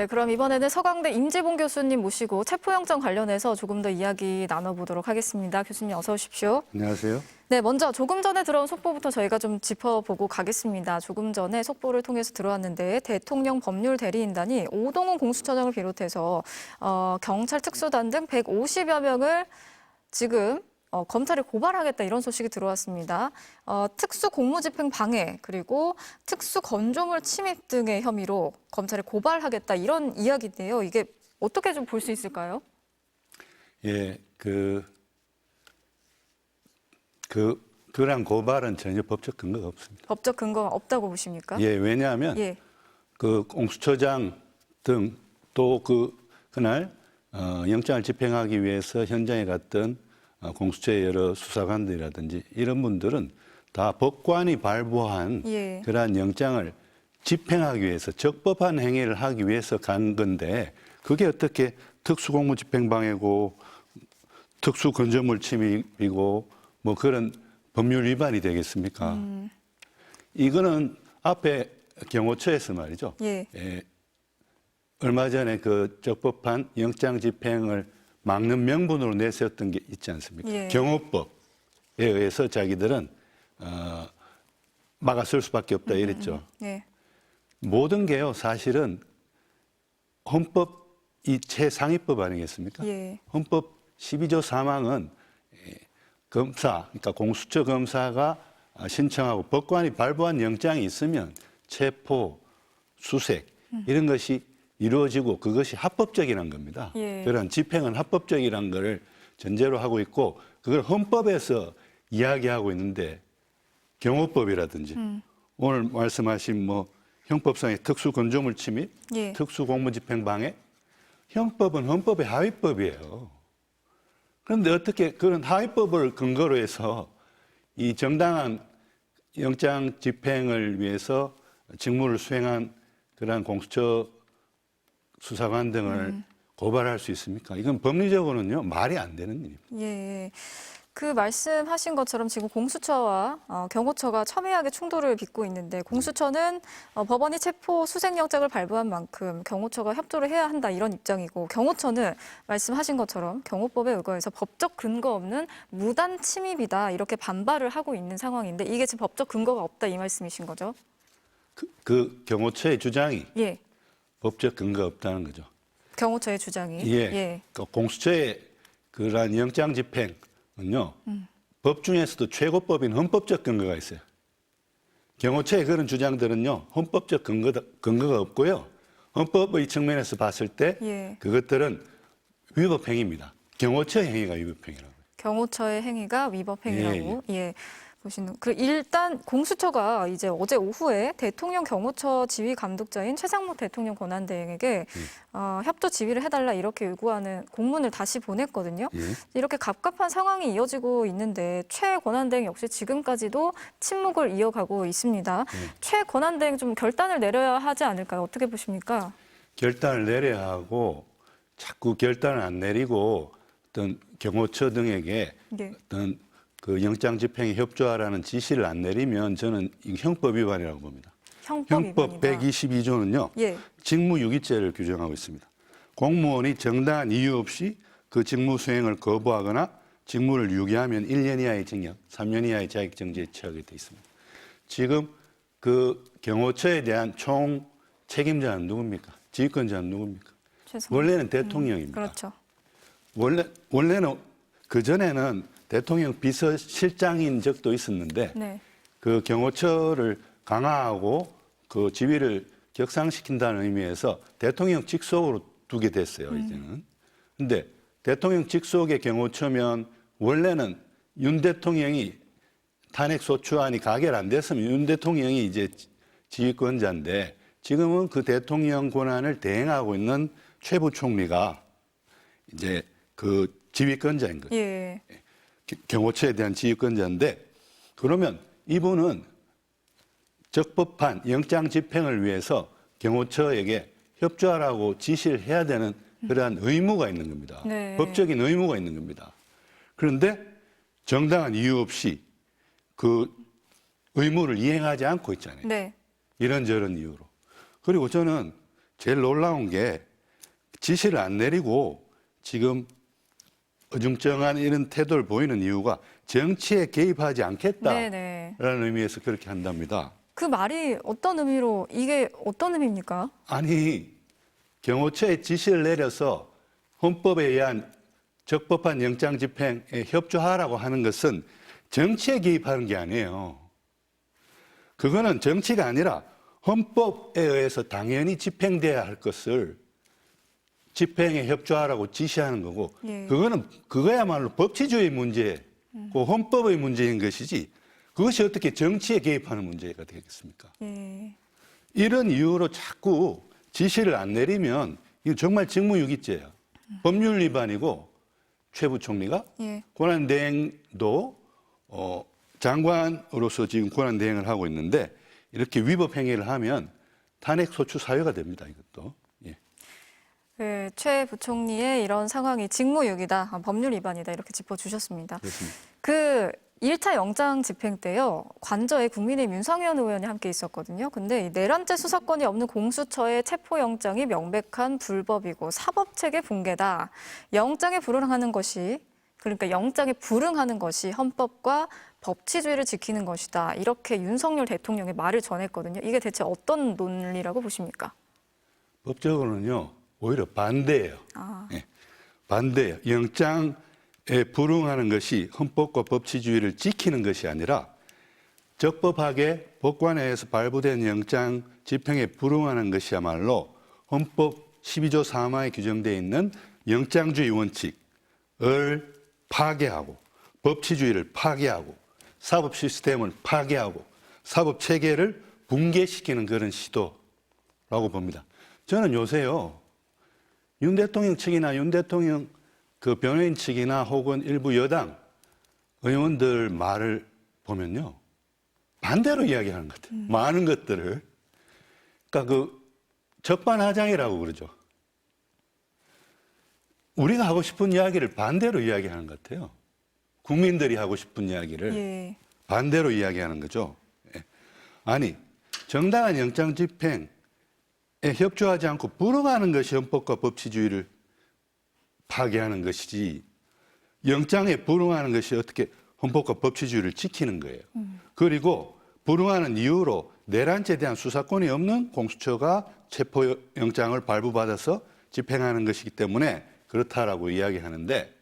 네, 그럼 이번에는 서강대 임지봉 교수님 모시고 체포영장 관련해서 조금 더 이야기 나눠보도록 하겠습니다. 교수님 어서 오십시오. 안녕하세요. 네, 먼저 조금 전에 들어온 속보부터 저희가 좀 짚어보고 가겠습니다. 조금 전에 속보를 통해서 들어왔는데 대통령 법률 대리인단이 오동훈 공수처장을 비롯해서 경찰 특수단 등 150여 명을 지금 검찰에 고발하겠다 이런 소식이 들어왔습니다. 특수 공무집행 방해 그리고 특수 건조물 침입 등의 혐의로 검찰에 고발하겠다 이런 이야기인데요. 이게 어떻게 좀 볼 수 있을까요? 예, 그런 고발은 전혀 법적 근거가 없습니다. 법적 근거가 없다고 보십니까? 예, 왜냐하면 예. 그 공수처장 등 또 그날 영장을 집행하기 위해서 현장에 갔던 공수처의 여러 수사관들이라든지 이런 분들은 다 법관이 발부한 예. 그러한 영장을 집행하기 위해서 적법한 행위를 하기 위해서 간 건데 그게 어떻게 특수공무집행방해고 특수건조물 침입이고 뭐 그런 법률 위반이 되겠습니까? 이거는 앞에 경호처에서 말이죠. 예. 얼마 전에 그 적법한 영장 집행을 막는 명분으로 내세웠던 게 있지 않습니까? 예. 경호법에 의해서 자기들은 막아설 수밖에 없다 이랬죠. 예. 모든 게요 사실은 헌법 이 최상위법 아니겠습니까? 예. 헌법 12조 3항은 검사, 그러니까 공수처 검사가 신청하고 법관이 발부한 영장이 있으면 체포, 수색 이런 것이 이루어지고 그것이 합법적이라는 겁니다. 예. 그런 집행은 합법적이라는 것을 전제로 하고 있고 그걸 헌법에서 이야기하고 있는데 경호법이라든지 오늘 말씀하신 뭐 형법상의 특수건조물 침입, 예. 특수공무집행방해 형법은 헌법의 하위법이에요. 그런데 어떻게 그런 하위법을 근거로 해서 이 정당한 영장 집행을 위해서 직무를 수행한 그러한 공수처 수사관 등을 고발할 수 있습니까? 이건 법리적으로는요 말이 안 되는 일입니다. 예. 그 말씀하신 것처럼 지금 공수처와 경호처가 첨예하게 충돌을 빚고 있는데 공수처는 법원이 체포 수색영장을 발부한 만큼 경호처가 협조를 해야 한다 이런 입장이고 경호처는 말씀하신 것처럼 경호법에 의거해서 법적 근거 없는 무단 침입이다 이렇게 반발을 하고 있는 상황인데 이게 지금 법적 근거가 없다 이 말씀이신 거죠? 그 경호처의 주장이 예. 법적 근거가 없다는 거죠. 경호처의 주장이. 예. 그러니까 공수처의 그러한 영장 집행은요, 법 중에서도 최고법인 헌법적 근거가 있어요. 경호처의 그런 주장들은요, 헌법적 근거가 없고요. 헌법의 측면에서 봤을 때 예. 그것들은 위법 행위입니다. 경호처의 행위가 위법 행위라고요. 경호처의 행위가 위법 행위라고. 예. 보시는. 일단 공수처가 이제 어제 오후에 대통령 경호처 지휘 감독자인 최상목 대통령 권한대행에게 협조 지휘를 해달라 이렇게 요구하는 공문을 다시 보냈거든요. 예. 이렇게 갑갑한 상황이 이어지고 있는데 최 권한대행 역시 지금까지도 침묵을 이어가고 있습니다. 최 권한대행 좀 결단을 내려야 하지 않을까요? 어떻게 보십니까? 결단을 내려야 하고 자꾸 결단을 안 내리고 어떤 경호처 등에게 네. 어떤 그 영장 집행에 협조하라는 지시를 안 내리면 저는 이 형법 위반이라고 봅니다. 형법 형법 위반이다. 122조는요. 예. 직무유기죄를 규정하고 있습니다. 공무원이 정당한 이유 없이 그 직무 수행을 거부하거나 직무를 유기하면 1년 이하의 징역, 3년 이하의 자격정지에 처하게 돼 있습니다. 지금 그 경호처에 대한 총 책임자는 누굽니까? 지휘권자는 누굽니까? 원래는 대통령입니다. 그렇죠. 원래는 그전에는 대통령 비서실장인 적도 있었는데 네. 그 경호처를 강화하고 그 지위를 격상시킨다는 의미에서 대통령 직속으로 두게 됐어요, 이제는. 근데 대통령 직속의 경호처면 원래는 윤 대통령이 탄핵 소추안이 가결 안 됐으면 윤 대통령이 이제 지휘권자인데 지금은 그 대통령 권한을 대행하고 있는 최 부총리가 이제 그 지휘권자인 거죠. 예. 경호처에 대한 지휘권자인데 그러면 이분은 적법한 영장 집행을 위해서 경호처에게 협조하라고 지시를 해야 되는 그러한 의무가 있는 겁니다. 네. 법적인 의무가 있는 겁니다. 그런데 정당한 이유 없이 그 의무를 이행하지 않고 있잖아요. 네. 이런저런 이유로. 그리고 저는 제일 놀라운 게 지시를 안 내리고 지금 어중쩡한 이런 태도를 보이는 이유가 정치에 개입하지 않겠다라는 네네. 의미에서 그렇게 한답니다. 그 말이 어떤 의미로 이게 어떤 의미입니까? 아니 경호처에 지시를 내려서 헌법에 의한 적법한 영장 집행에 협조하라고 하는 것은 정치에 개입하는 게 아니에요. 그거는 정치가 아니라 헌법에 의해서 당연히 집행돼야 할 것을 집행에 협조하라고 지시하는 거고, 예. 그거야말로 법치주의 문제, 그 헌법의 문제인 것이지, 그것이 어떻게 정치에 개입하는 문제가 되겠습니까? 예. 이런 이유로 자꾸 지시를 안 내리면 이건 정말 직무유기죄예요. 법률 위반이고 최 부총리가 예. 권한대행도 장관으로서 지금 권한대행을 하고 있는데 이렇게 위법 행위를 하면 탄핵 소추 사유가 됩니다. 이것도. 예. 네, 최 부총리의 이런 상황이 직무유기다, 법률 위반이다 이렇게 짚어주셨습니다. 그렇습니다. 그 1차 영장 집행 때요, 관저에 국민의힘 윤상현 의원이 함께 있었거든요. 근데 이 내란죄 수사권이 없는 공수처의 체포영장이 명백한 불법이고 사법체계 붕괴다. 영장에 불응하는 것이, 그러니까 영장에 불응하는 것이 헌법과 법치주의를 지키는 것이다. 이렇게 윤석열 대통령의 말을 전했거든요. 이게 대체 어떤 논리라고 보십니까? 법적으로는요, 오히려 반대예요. 아. 예. 반대예요. 영장에 불응하는 것이 헌법과 법치주의를 지키는 것이 아니라 적법하게 법관에서 발부된 영장 집행에 불응하는 것이야말로 헌법 12조 3하에 규정되어 있는 영장주의 원칙을 파괴하고 법치주의를 파괴하고 사법 시스템을 파괴하고 사법 체계를 붕괴시키는 그런 시도라고 봅니다. 저는 요새요, 윤 대통령 측이나 윤 대통령 그 변호인 측이나 혹은 일부 여당 의원들 말을 보면요, 반대로 이야기하는 것 같아요. 많은 것들을. 그러니까 그 적반하장이라고 그러죠. 우리가 하고 싶은 이야기를 반대로 이야기하는 것 같아요. 국민들이 하고 싶은 이야기를 예. 반대로 이야기하는 거죠. 예. 아니, 정당한 영장 집행에 협조하지 않고 불응하는 것이 헌법과 법치주의를 파괴하는 것이지, 영장에 불응하는 것이 어떻게 헌법과 법치주의를 지키는 거예요. 그리고 불응하는 이유로 내란죄에 대한 수사권이 없는 공수처가 체포영장을 발부받아서 집행하는 것이기 때문에 그렇다라고 이야기하는데,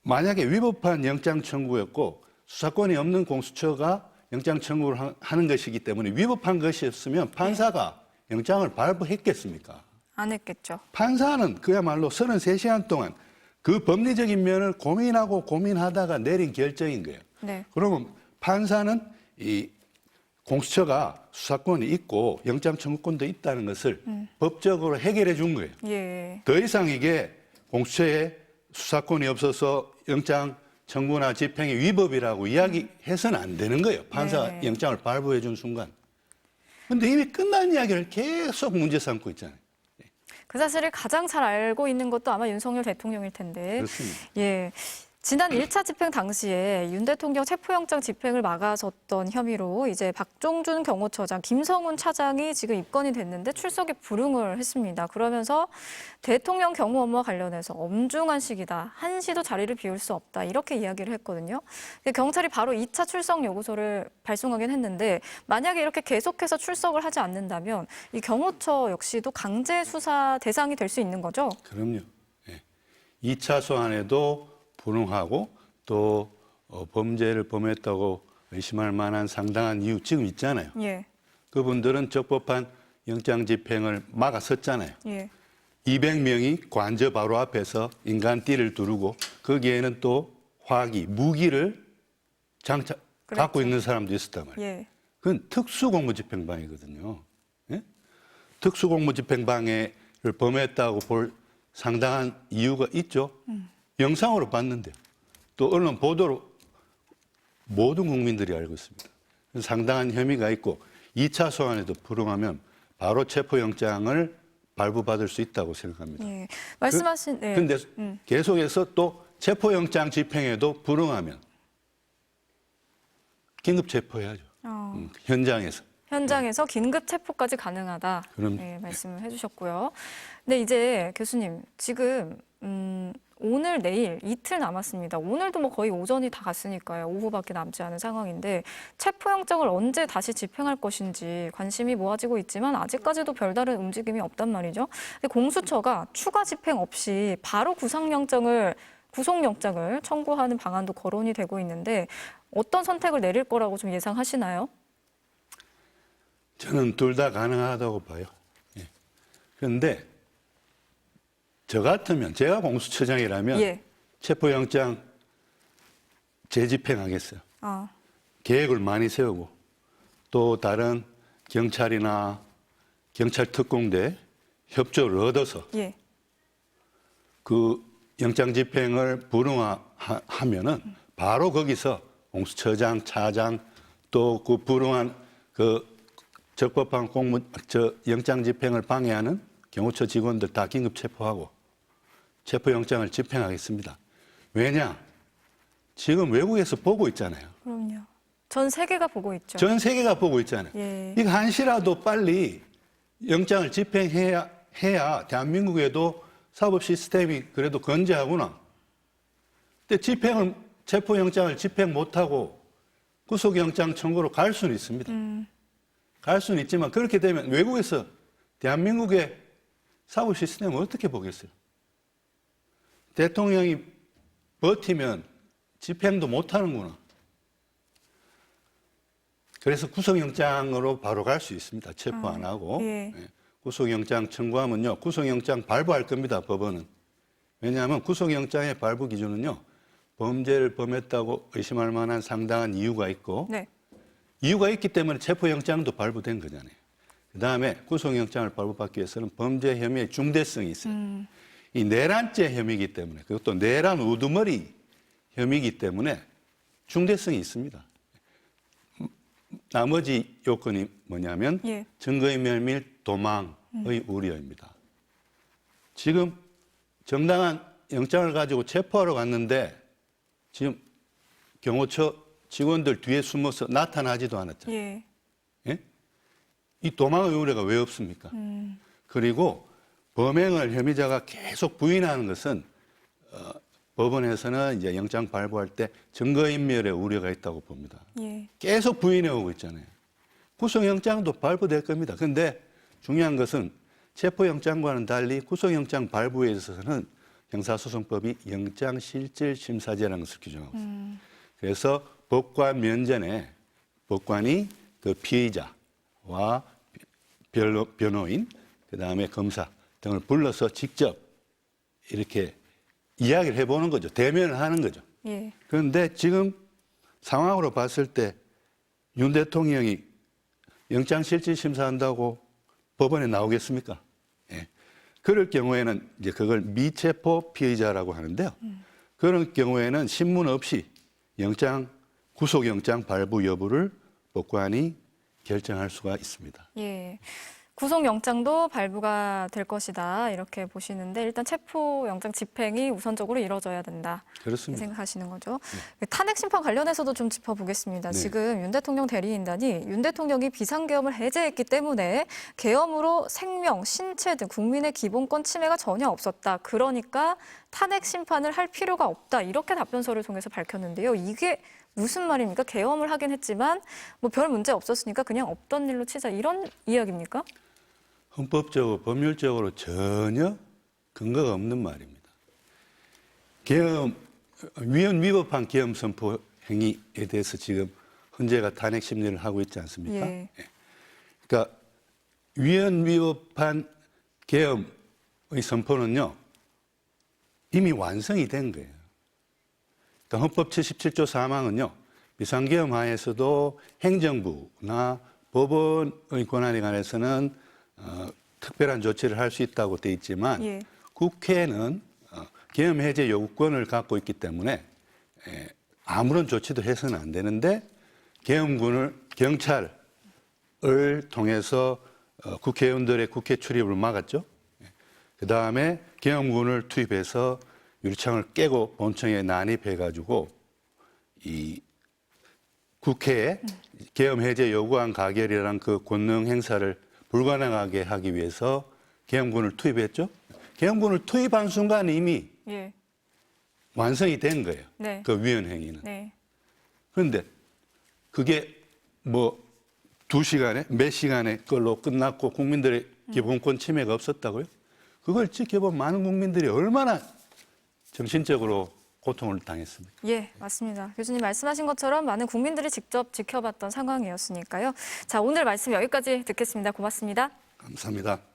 만약에 위법한 영장 청구였고 수사권이 없는 공수처가 영장 청구를 하는 것이기 때문에 위법한 것이었으면 판사가 영장을 발부했겠습니까? 안 했겠죠. 판사는 그야말로 33시간 동안 그 법리적인 면을 고민하고 고민하다가 내린 결정인 거예요. 네. 그러면 판사는 이 공수처가 수사권이 있고 영장 청구권도 있다는 것을 법적으로 해결해 준 거예요. 예. 더 이상 이게 공수처에 수사권이 없어서 영장 청구나 집행이 위법이라고 이야기해서는 안 되는 거예요. 판사가 네. 영장을 발부해 준 순간. 근데 이미 끝난 이야기를 계속 문제 삼고 있잖아요. 그 사실을 가장 잘 알고 있는 것도 아마 윤석열 대통령일 텐데. 그렇습니다. 예. 지난 1차 집행 당시에 윤 대통령 체포영장 집행을 막아섰던 혐의로 이제 박종준 경호처장, 김성훈 차장이 지금 입건이 됐는데 출석에 불응을 했습니다. 그러면서 대통령 경호 업무와 관련해서 엄중한 시기다. 한시도 자리를 비울 수 없다. 이렇게 이야기를 했거든요. 근데 경찰이 바로 2차 출석 요구서를 발송하긴 했는데 만약에 이렇게 계속해서 출석을 하지 않는다면 이 경호처 역시도 강제 수사 대상이 될 수 있는 거죠? 그럼요. 예. 2차 소환에도 불응하고 또 범죄를 범했다고 의심할 만한 상당한 이유 지금 있잖아요. 예. 그분들은 적법한 영장 집행을 막아섰잖아요. 예. 200명이 관저 바로 앞에서 인간띠를 두르고 거기에는 또 화기, 무기를 갖고 있는 사람도 있었단 말이에요. 예. 그건 특수공무집행방이거든요. 예? 특수공무집행방해를 범했다고 볼 상당한 이유가 있죠. 영상으로 봤는데요. 또 언론 보도로 모든 국민들이 알고 있습니다. 상당한 혐의가 있고 2차 소환에도 불응하면 바로 체포영장을 발부받을 수 있다고 생각합니다. 예. 말씀하신 네. 그런데 계속해서 또 체포영장 집행에도 불응하면 긴급 체포해야죠. 현장에서. 현장에서 긴급 체포까지 가능하다. 그럼 네, 말씀을 해주셨고요. 근데 이제 교수님 지금 오늘 내일 이틀 남았습니다. 오늘도 뭐 거의 오전이 다 갔으니까요. 오후밖에 남지 않은 상황인데 체포영장을 언제 다시 집행할 것인지 관심이 모아지고 있지만 아직까지도 별다른 움직임이 없단 말이죠. 근데 공수처가 추가 집행 없이 바로 구속영장을 청구하는 방안도 거론이 되고 있는데 어떤 선택을 내릴 거라고 좀 예상하시나요? 저는 둘 다 가능하다고 봐요. 예. 그런데 저 같으면 제가 공수처장이라면 예. 체포영장 재집행하겠어요. 아, 계획을 많이 세우고 또 다른 경찰이나 경찰 특공대 협조를 얻어서 예. 그 영장 집행을 불응하면은 바로 거기서 공수처장, 차장 또 그 불응한 그 적법한 영장 집행을 방해하는 경호처 직원들 다 긴급 체포하고 체포영장을 집행하겠습니다. 왜냐? 지금 외국에서 보고 있잖아요. 그럼요. 전 세계가 보고 있죠. 전 세계가 보고 있잖아요. 예. 이거 한시라도 빨리 영장을 집행해야 대한민국에도 사법 시스템이 그래도 건재하구나. 근데 체포영장을 집행 못하고 구속영장 청구로 갈 수는 있습니다. 갈 수는 있지만 그렇게 되면 외국에서 대한민국의 사법 시스템을 어떻게 보겠어요? 대통령이 버티면 집행도 못하는구나. 그래서 구속영장으로 바로 갈 수 있습니다. 체포 안 하고. 예. 예. 구속영장 청구하면요. 구속영장 발부할 겁니다. 법원은. 왜냐하면 구속영장의 발부 기준은요. 범죄를 범했다고 의심할 만한 상당한 이유가 있고 네. 이유가 있기 때문에 체포영장도 발부된 거잖아요. 그다음에 구속영장을 발부받기 위해서는 범죄 혐의의 중대성이 있어요. 이 내란죄 혐의이기 때문에 그것도 내란 우두머리 혐의이기 때문에 중대성이 있습니다. 나머지 요건이 뭐냐면 예. 증거인멸 도망의 우려입니다. 지금 정당한 영장을 가지고 체포하러 갔는데 지금 경호처 직원들 뒤에 숨어서 나타나지도 않았잖아요. 예. 예? 이 도망의 우려가 왜 없습니까? 그리고 범행을 혐의자가 계속 부인하는 것은 법원에서는 이제 영장 발부할 때 증거인멸의 우려가 있다고 봅니다. 예. 계속 부인해 오고 있잖아요. 구속영장도 발부될 겁니다. 그런데 중요한 것은 체포영장과는 달리 구속영장 발부에 있어서는 형사소송법이 영장실질심사제라는 것을 규정하고 있습니다. 그래서 법관 면전에 법관이 그 피의자와 변호인, 그다음에 검사 등을 불러서 직접 이렇게 이야기를 해보는 거죠. 대면을 하는 거죠. 예. 그런데 지금 상황으로 봤을 때 윤 대통령이 영장실질심사한다고 법원에 나오겠습니까? 예. 그럴 경우에는 이제 그걸 미체포 피의자라고 하는데요. 그런 경우에는 신문 없이 구속영장 발부 여부를 법관이 결정할 수가 있습니다. 예. 구속영장도 발부가 될 것이다 이렇게 보시는데 일단 체포영장 집행이 우선적으로 이루어져야 된다. 그렇습니다. 생각하시는 거죠. 탄핵 심판 관련해서도 좀 짚어보겠습니다. 네. 지금 윤 대통령 대리인단이 윤 대통령이 비상계엄을 해제했기 때문에 계엄으로 생명, 신체 등 국민의 기본권 침해가 전혀 없었다. 그러니까 탄핵 심판을 할 필요가 없다. 이렇게 답변서를 통해서 밝혔는데요. 이게 무슨 말입니까? 계엄을 하긴 했지만 뭐 별 문제 없었으니까 그냥 없던 일로 치자 이런 이야기입니까? 헌법적으로 법률적으로 전혀 근거가 없는 말입니다. 계엄 위헌 위법한 계엄 선포 행위에 대해서 지금 헌재가 탄핵 심리를 하고 있지 않습니까? 예. 그러니까 위헌 위법한 계엄의 선포는요 이미 완성이 된 거예요. 그러니까 헌법 77조 4항은요 비상계엄 하에서도 행정부나 법원의 권한에 관해서는 특별한 조치를 할 수 있다고 돼 있지만 예. 국회는 계엄 해제 요구권을 갖고 있기 때문에 아무런 조치도 해서는 안 되는데 경찰을 통해서 국회의원들의 국회 출입을 막았죠. 그 다음에 계엄군을 투입해서 유리창을 깨고 본청에 난입해가지고 이 국회에 계엄 해제 요구안 가결이라는 그 권능 행사를 불가능하게 하기 위해서 계엄군을 투입했죠. 계엄군을 투입한 순간 이미 예. 완성이 된 거예요. 네. 그 위헌 행위는. 네. 그런데 그게 뭐 2시간에 몇 시간의 걸로 끝났고 국민들의 기본권 침해가 없었다고요? 그걸 지켜본 많은 국민들이 얼마나 정신적으로 고통을 당했습니까? 예, 맞습니다. 교수님 말씀하신 것처럼 많은 국민들이 직접 지켜봤던 상황이었으니까요. 자, 오늘 말씀 여기까지 듣겠습니다. 고맙습니다. 감사합니다.